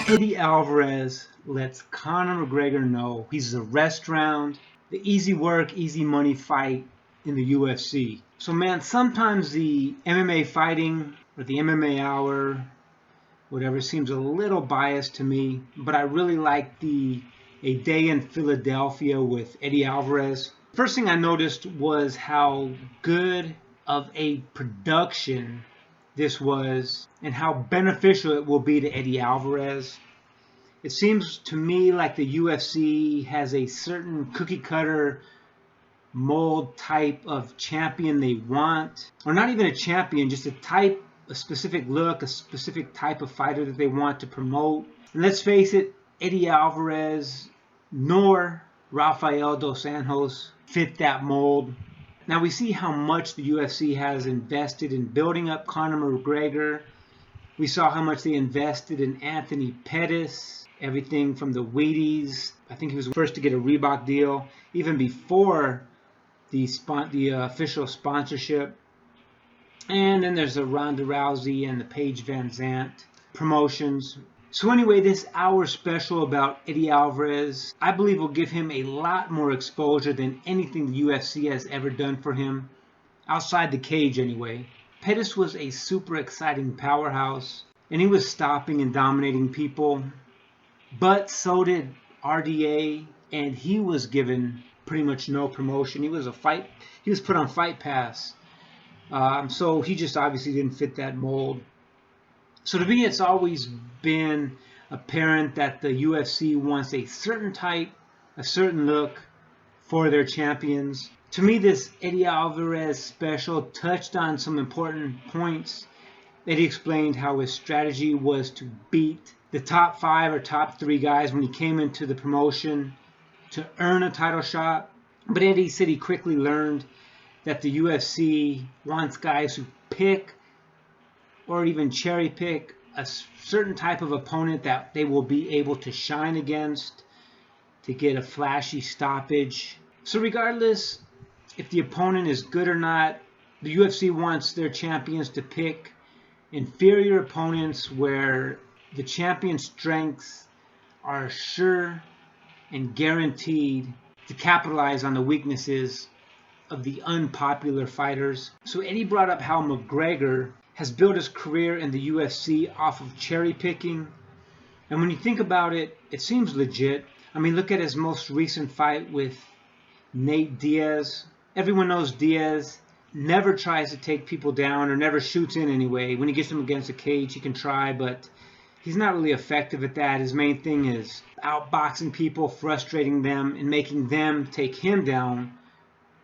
Eddie Alvarez lets Conor McGregor know he's the rest round, the easy work, easy money fight in the UFC. So man, sometimes the MMA Fighting or the MMA Hour, whatever, seems a little biased to me, but I really like the A Day in Philadelphia with Eddie Alvarez. First thing I noticed was how good of a production this was and how beneficial it will be to Eddie Alvarez. It seems to me like the UFC has a certain cookie cutter mold type of champion they want, or not even a champion, just a specific look, a specific type of fighter that they want to promote. And let's face it, Eddie Alvarez nor Rafael dos Anjos fit that mold. Now we see how much the UFC has invested in building up Conor McGregor. We saw how much they invested in Anthony Pettis, everything from the Wheaties. I think he was the first to get a Reebok deal, even before the official sponsorship. And then there's the Ronda Rousey and the Paige Van Zandt promotions. So anyway, this hour special about Eddie Alvarez, I believe will give him a lot more exposure than anything the UFC has ever done for him, outside the cage anyway. Pettis was a super exciting powerhouse, and he was stopping and dominating people, but so did RDA, and he was given pretty much no promotion. He was put on Fight Pass, so he just obviously didn't fit that mold. So to me, it's always been apparent that the UFC wants a certain type, a certain look for their champions. To me, this Eddie Alvarez special touched on some important points. Eddie explained how his strategy was to beat the top 5 or top 3 guys when he came into the promotion to earn a title shot. But Eddie said he quickly learned that the UFC wants guys who pick or even cherry pick a certain type of opponent that they will be able to shine against to get a flashy stoppage. So regardless if the opponent is good or not, the UFC wants their champions to pick inferior opponents where the champion's strengths are sure and guaranteed to capitalize on the weaknesses of the unpopular fighters. So Eddie brought up how McGregor has built his career in the UFC off of cherry picking. And when you think about it, it seems legit. I mean, look at his most recent fight with Nate Diaz. Everyone knows Diaz never tries to take people down or never shoots in anyway. When he gets them against a cage, he can try, but he's not really effective at that. His main thing is outboxing people, frustrating them, and making them take him down,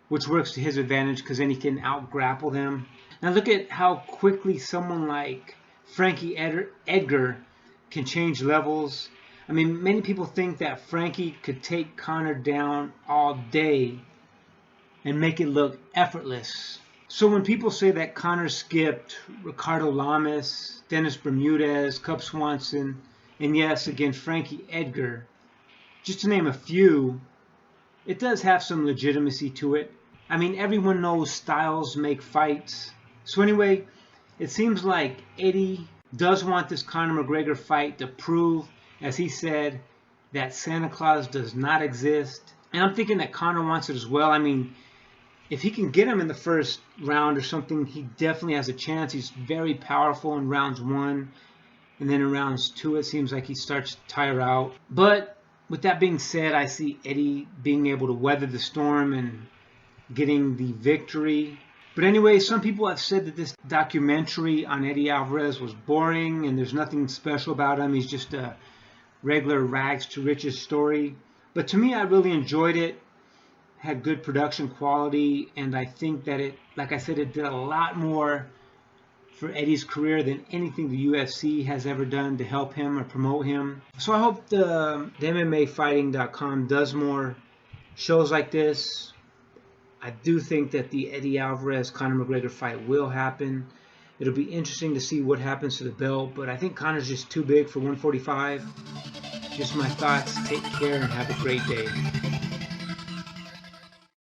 which works to his advantage because then he can out-grapple them. Now look at how quickly someone like Frankie Edgar can change levels. I mean, many people think that Frankie could take Conor down all day and make it look effortless. So when people say that Conor skipped Ricardo Lamas, Dennis Bermudez, Cub Swanson, and yes, again, Frankie Edgar, just to name a few, it does have some legitimacy to it. I mean, everyone knows styles make fights. So anyway, it seems like Eddie does want this Conor McGregor fight to prove, as he said, that Santa Claus does not exist. And I'm thinking that Conor wants it as well. I mean, if he can get him in the first round or something, he definitely has a chance. He's very powerful in rounds 1. And then in rounds 2, it seems like he starts to tire out. But with that being said, I see Eddie being able to weather the storm and getting the victory. But anyway, some people have said that this documentary on Eddie Alvarez was boring and there's nothing special about him. He's just a regular rags to riches story. But to me, I really enjoyed it. Had good production quality, and I think that it, like I said, it did a lot more for Eddie's career than anything the UFC has ever done to help him or promote him. So I hope the MMAfighting.com does more shows like this. I do think that the Eddie Alvarez-Conor McGregor fight will happen. It'll be interesting to see what happens to the belt, but I think Conor's just too big for 145. Just my thoughts. Take care and have a great day.